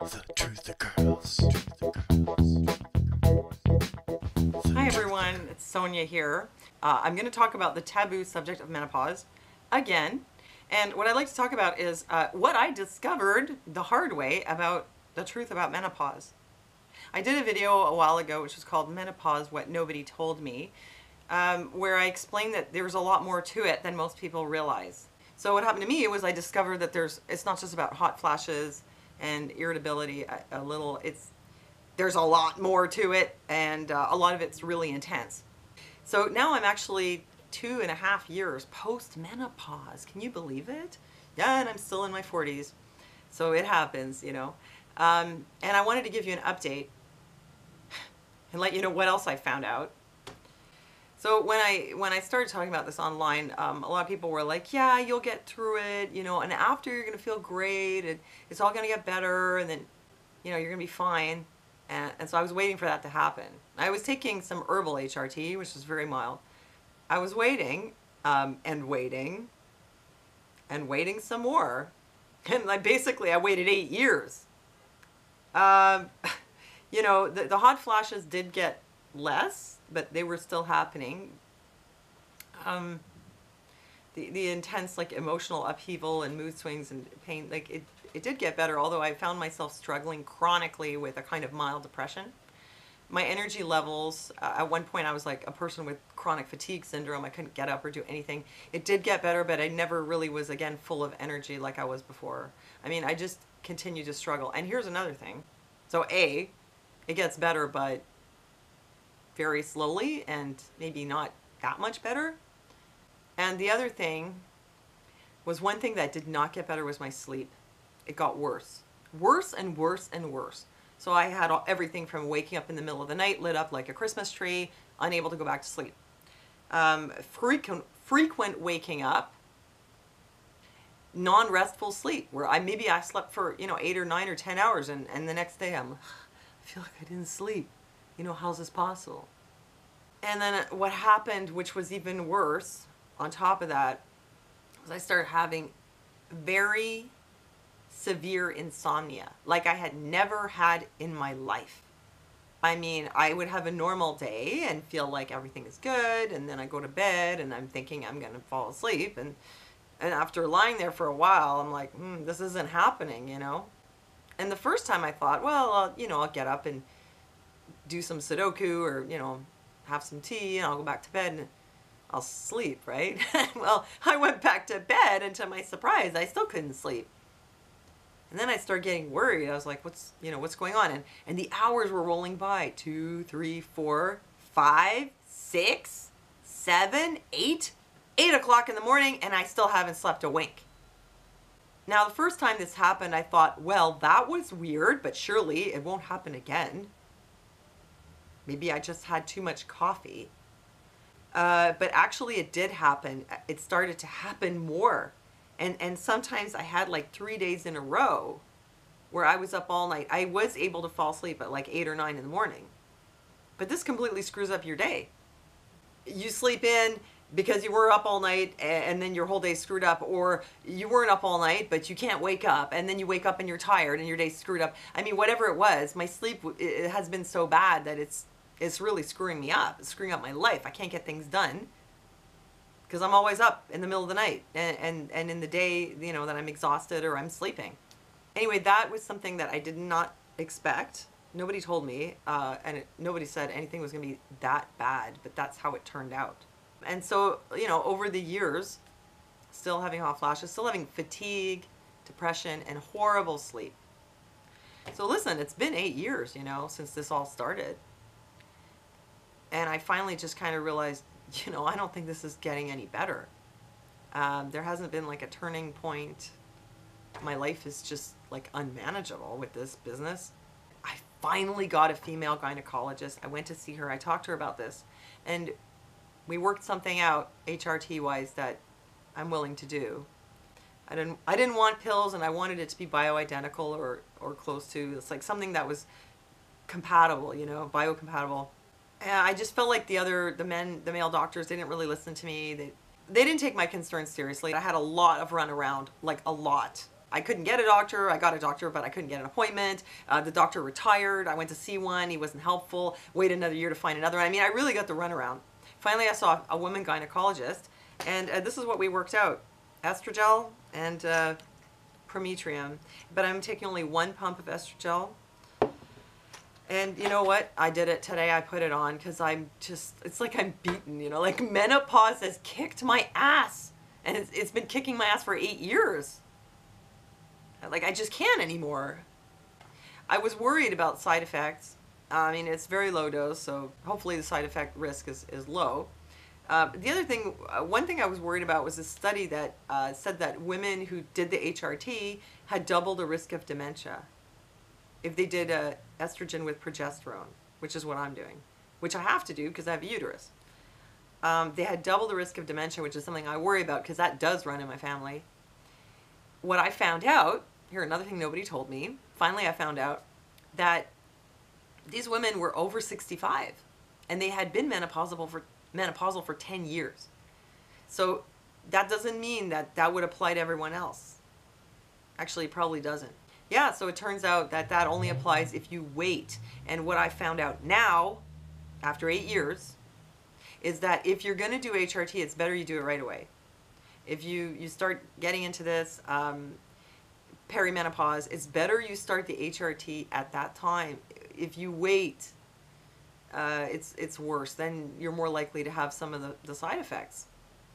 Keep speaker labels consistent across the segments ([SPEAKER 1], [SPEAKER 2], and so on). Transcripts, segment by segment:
[SPEAKER 1] The truth occurs.
[SPEAKER 2] Hi everyone, it's Sonia here. I'm going to talk about the taboo subject of menopause again. And what I'd like to talk about is what I discovered the hard way about the truth about menopause. I did a video a while ago which was called Menopause, What Nobody Told Me, where I explained that there's a lot more to it than most people realize. So what happened to me was I discovered that it's not just about hot flashes and irritability there's a lot more to it, and a lot of it's really intense. So now I'm actually 2.5 years post-menopause. Can you believe it? Yeah, and I'm still in my 40s. So it happens, you know. And I wanted to give you an update and let you know what else I found out. So when I started talking about this online, a lot of people were like, yeah, you'll get through it, you know, and after you're going to feel great, and it's all going to get better, and then, you know, you're going to be fine. And so I was waiting for that to happen. I was taking some herbal HRT, which was very mild. I was waiting, and waiting, and waiting some more. And I waited 8 years. You know, the hot flashes did get less, but they were still happening. The intense, like, emotional upheaval and mood swings and pain, like, it did get better, although I found myself struggling chronically with a kind of mild depression. My energy levels, at one point I was like a person with chronic fatigue syndrome. I couldn't get up or do anything. It did get better, but I never really was, again, full of energy like I was before. I mean, I just continued to struggle. And here's another thing. So it gets better, but very slowly and maybe not that much better. And the other thing was, one thing that did not get better was my sleep. It got worse. Worse and worse and worse. So I had everything from waking up in the middle of the night, lit up like a Christmas tree, unable to go back to sleep. Frequent waking up, non-restful sleep, where maybe I slept for, 8 or 9 or 10 hours, and the next day I feel like I didn't sleep. You know, how's this possible? And then what happened, which was even worse, on top of that, was I started having very severe insomnia, like I had never had in my life. I mean, I would have a normal day and feel like everything is good, and then I go to bed and I'm thinking I'm going to fall asleep, and after lying there for a while, I'm like, this isn't happening, you know? And the first time I thought, well, I'll get up and do some Sudoku, or, have some tea, and I'll go back to bed and I'll sleep, right? Well, I went back to bed, and to my surprise, I still couldn't sleep. And then I started getting worried. I was like, what's going on? And the hours were rolling by. 2, 3, 4, 5, 6, 7, 8. 8 o'clock in the morning, and I still haven't slept a wink. Now, the first time this happened, I thought, well, that was weird, but surely it won't happen again. Maybe I just had too much coffee. But actually it did happen. It started to happen more. And sometimes I had like 3 days in a row where I was up all night. I was able to fall asleep at like 8 or 9 in the morning. But this completely screws up your day. You sleep in because you were up all night, and then your whole day's screwed up, or you weren't up all night but you can't wake up, and then you wake up and you're tired and your day's screwed up. I mean, whatever it was, my sleep, it has been so bad that it's really screwing me up. It's screwing up my life. I can't get things done because I'm always up in the middle of the night, and in the day, that I'm exhausted or I'm sleeping. Anyway, that was something that I did not expect. Nobody told me, and nobody said anything was going to be that bad, but that's how it turned out. And so, over the years, still having hot flashes, still having fatigue, depression, and horrible sleep. So listen, it's been 8 years, since this all started. And I finally just kind of realized, I don't think this is getting any better. There hasn't been like a turning point. My life is just like unmanageable with this business. I finally got a female gynecologist. I went to see her. I talked to her about this, and we worked something out HRT wise that I'm willing to do. I didn't want pills, and I wanted it to be bioidentical or close to. It's like something that was compatible, biocompatible. And I just felt like the male doctors, they didn't really listen to me. They didn't take my concerns seriously. I had a lot of runaround, like a lot. I couldn't get a doctor. I got a doctor, but I couldn't get an appointment. The doctor retired. I went to see one. He wasn't helpful. Wait another year to find another one. I mean, I really got the runaround. Finally, I saw a woman gynecologist, and this is what we worked out. Estrogel and Prometrium. But I'm taking only 1 pump of Estrogel. And you know what? I did it today. I put it on because I'm just, it's like I'm beaten, you know, like menopause has kicked my ass. And it's been kicking my ass for 8 years. Like, I just can't anymore. I was worried about side effects. I mean, it's very low dose, so hopefully the side effect risk is low. The other thing, one thing I was worried about was a study that said that women who did the HRT had double the risk of dementia if they did estrogen with progesterone, which is what I'm doing, which I have to do because I have a uterus. They had double the risk of dementia, which is something I worry about because that does run in my family. What I found out, here, another thing nobody told me, finally I found out that these women were over 65 and they had been menopausal for 10 years. So that doesn't mean that that would apply to everyone else. Actually, it probably doesn't. Yeah, so it turns out that that only applies if you wait. And what I found out now, after 8 years, is that if you're going to do HRT, it's better you do it right away. If you start getting into this perimenopause, it's better you start the HRT at that time. If you wait, it's worse. Then you're more likely to have some of the side effects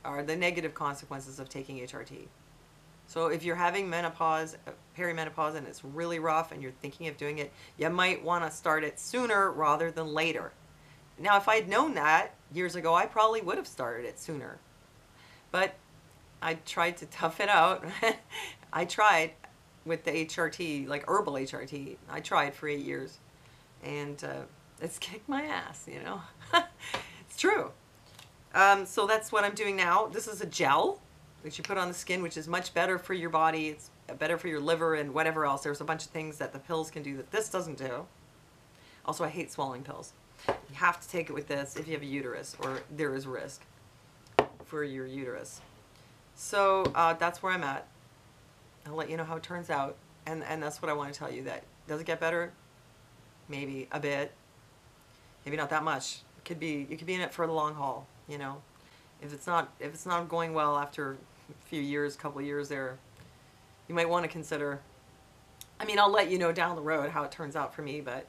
[SPEAKER 2] or the negative consequences of taking HRT. So if you're having menopause, perimenopause, and it's really rough and you're thinking of doing it, you might want to start it sooner rather than later. Now, if I had known that years ago, I probably would have started it sooner. But I tried to tough it out. I tried with the HRT, like herbal HRT. I tried for 8 years. And it's kicked my ass, you know. It's true. So that's what I'm doing now. This is a gel that you put on the skin, which is much better for your body. It's better for your liver and whatever else. There's a bunch of things that the pills can do that this doesn't do. Also, I hate swallowing pills. You have to take it with this if you have a uterus, or there is risk for your uterus. So that's where I'm at. I'll let you know how it turns out. And that's what I want to tell you. That does it get better? Maybe a bit. Maybe not that much. It could be, you could be in it for the long haul, you know. If it's not going well after a few years, couple of years there, you might want to consider. I mean, I'll let you know down the road how it turns out for me, but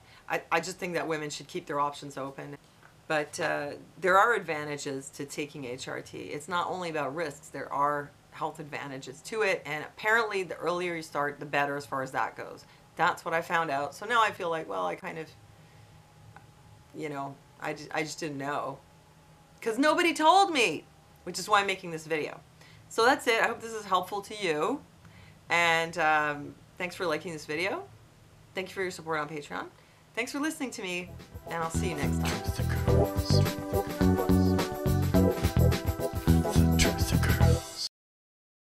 [SPEAKER 2] I just think that women should keep their options open. But there are advantages to taking HRT. It's not only about risks. There are health advantages to it, and apparently the earlier you start, the better as far as that goes. That's what I found out. So now I feel like, well, I kind of, you know, I just didn't know. Because nobody told me, which is why I'm making this video. So that's it. I hope this is helpful to you. And thanks for liking this video. Thank you for your support on Patreon. Thanks for listening to me, and I'll see you next time.